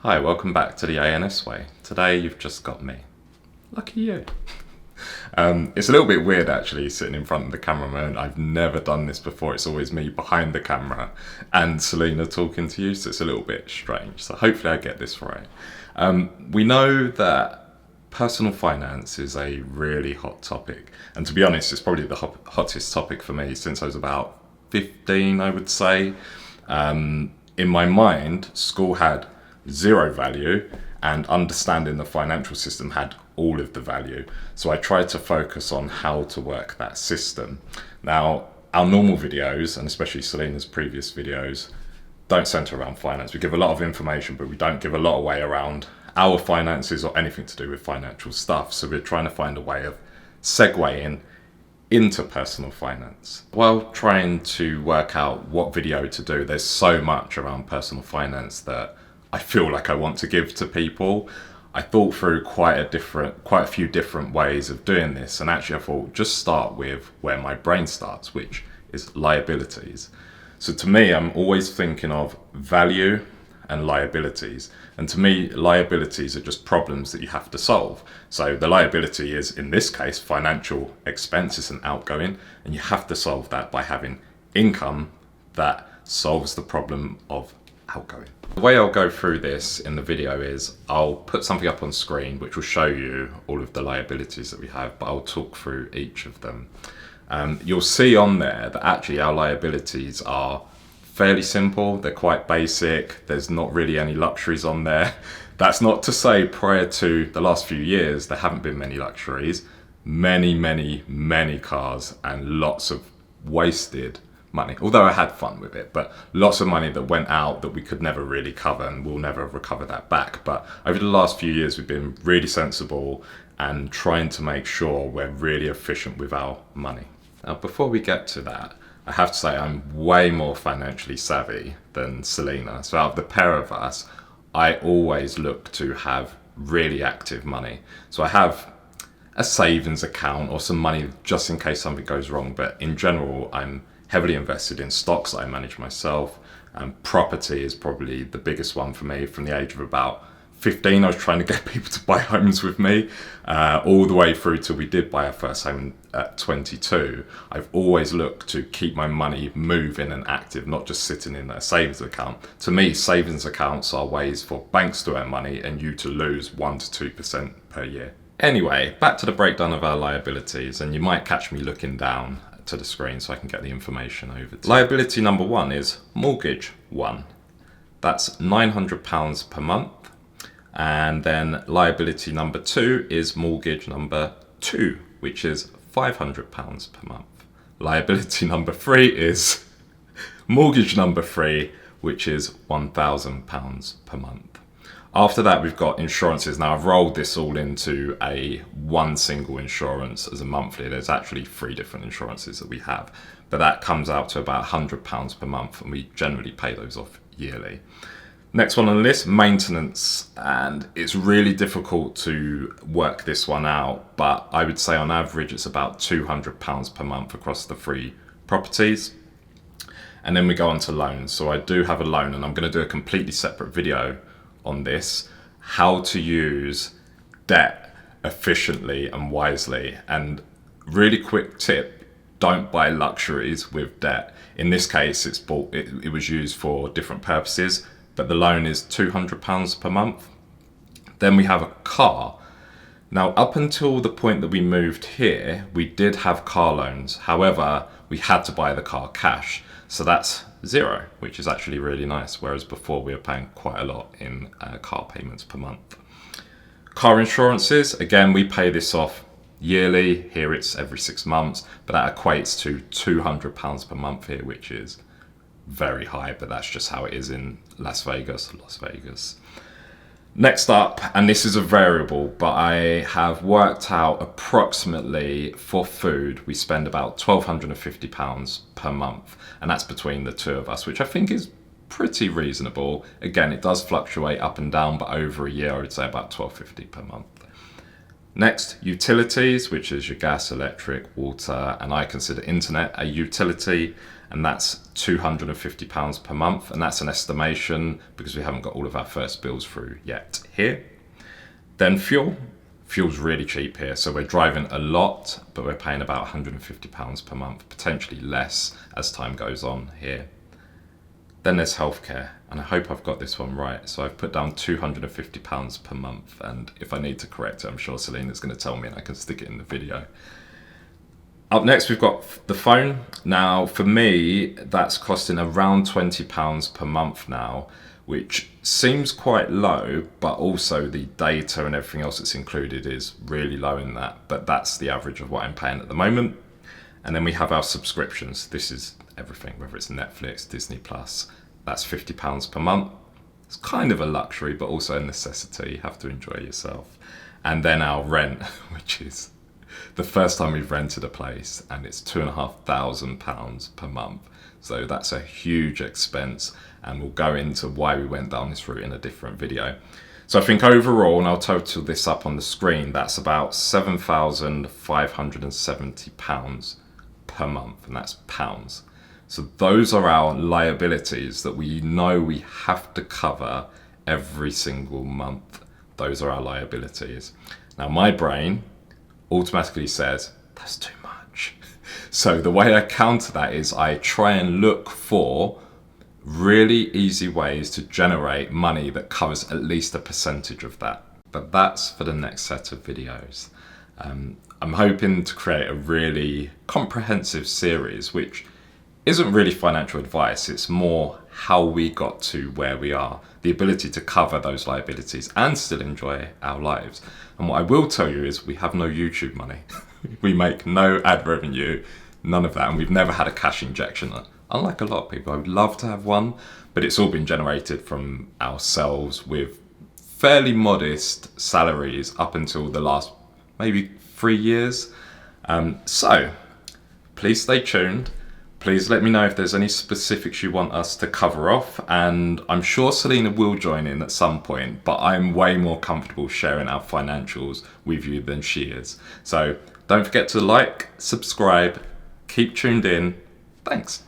Hi, welcome back to the ANS way. Today you've just got me. Lucky you. It's a little bit weird actually sitting in front of the cameraman. I've never done this before. It's always me behind the camera and Selena talking to you, so it's a little bit strange. So hopefully I get this right. We know that personal finance is a really hot topic. And to be honest, it's probably the hottest topic for me since I was about 15, I would say. In my mind, school had zero value and understanding the financial system had all of the value. So I tried to focus on how to work that system. Now, our normal videos, and especially Selena's previous videos, don't center around finance. We give a lot of information, but we don't give a lot away around our finances or anything to do with financial stuff. So we're trying to find a way of segueing into personal finance. While trying to work out what video to do, there's so much around personal finance that I feel like I want to give to people. I thought through quite a few different ways of doing this, and actually I thought just start with where my brain starts, which is liabilities. So to me, I'm always thinking of value and liabilities. And to me, liabilities are just problems that you have to solve. So the liability is, in this case, financial expenses and outgoing, and you have to solve that by having income that solves the problem of outgoing. The way I'll go through this in the video is I'll put something up on screen which will show you all of the liabilities that we have, but I'll talk through each of them. You'll see on there that actually our liabilities are fairly simple. They're quite basic. There's not really any luxuries on there. That's not to say prior to the last few years there haven't been many luxuries. Many cars and lots of wasted money, although I had fun with it, but lots of money that went out that we could never really cover, and we'll never recover that back. But over the last few years we've been really sensible and trying to make sure we're really efficient with our money. Now before we get to that, I have to say I'm way more financially savvy than Selena. So out of the pair of us, I always look to have really active money. So I have a savings account or some money just in case something goes wrong, but in general I'm heavily invested in stocks that I manage myself. Property is probably the biggest one for me. From the age of about 15, I was trying to get people to buy homes with me, all the way through till we did buy our first home at 22. I've always looked to keep my money moving and active, not just sitting in a savings account. To me, savings accounts are ways for banks to earn money and you to lose 1 to 2% per year. Anyway, back to the breakdown of our liabilities, and you might catch me looking down to the screen so I can get the information over to you. Liability number 1 is mortgage 1. That's £900 per month. And then liability number 2 is mortgage number 2, which is £500 per month. Liability number 3 is mortgage number 3, which is £1,000 per month. After that, we've got insurances. Now, I've rolled this all into one single insurance as a monthly. There's actually 3 different insurances that we have, but that comes out to about £100 per month, and we generally pay those off yearly. Next one on the list, maintenance, and it's really difficult to work this one out, but I would say on average it's about £200 per month across the 3 properties. And then we go on to loans. So I do have a loan, and I'm going to do a completely separate video on this, how to use debt efficiently and wisely. And really quick tip, don't buy luxuries with debt. In this case, it was used for different purposes, but the loan is £200 per month. Then we have a car. Now, up until the point that we moved here, we did have car loans. However, we had to buy the car cash. So that's 0, which is actually really nice. Whereas before we were paying quite a lot in car payments per month. Car insurances, again, we pay this off yearly. Here it's every 6 months, but that equates to £200 per month here, which is very high, but that's just how it is in Las Vegas. Next up, and this is a variable, but I have worked out approximately for food, we spend about £1,250 per month, and that's between the 2 of us, which I think is pretty reasonable. Again, it does fluctuate up and down, but over a year, I would say about £1,250 per month. Next, utilities, which is your gas, electric, water, and I consider internet a utility. and that's £250 per month, and that's an estimation because we haven't got all of our first bills through yet here. Then fuel's really cheap here, so we're driving a lot, but we're paying about £150 per month, potentially less as time goes on here. Then there's healthcare, and I hope I've got this one right. So I've put down £250 per month, and if I need to correct it, I'm sure Selena's going to tell me and I can stick it in the video. Up next, we've got the phone. Now, for me, that's costing around £20 per month now, which seems quite low, but also the data and everything else that's included is really low in that. But that's the average of what I'm paying at the moment. And then we have our subscriptions. This is everything, whether it's Netflix, Disney Plus, that's £50 per month. It's kind of a luxury, but also a necessity. You have to enjoy yourself. And then our rent, which is the first time we've rented a place, and it's £2,500 per month. So that's a huge expense, and we'll go into why we went down this route in a different video. So I think overall, and I'll total this up on the screen, that's about £7,570 per month, and that's pounds. So those are our liabilities that we know we have to cover every single month. Those are our liabilities. Now my brain automatically says, that's too much. So the way I counter that is I try and look for really easy ways to generate money that covers at least a percentage of that. But that's for the next set of videos. I'm hoping to create a really comprehensive series, which isn't really financial advice. It's more how we got to where we are, the ability to cover those liabilities and still enjoy our lives. And what I will tell you is we have no YouTube money. We make no ad revenue, none of that. And we've never had a cash injection. Unlike a lot of people, I would love to have one, but it's all been generated from ourselves with fairly modest salaries up until the last maybe 3 years. So please stay tuned. Please let me know if there's any specifics you want us to cover off, and I'm sure Selena will join in at some point, but I'm way more comfortable sharing our financials with you than she is. So don't forget to like, subscribe, keep tuned in. Thanks.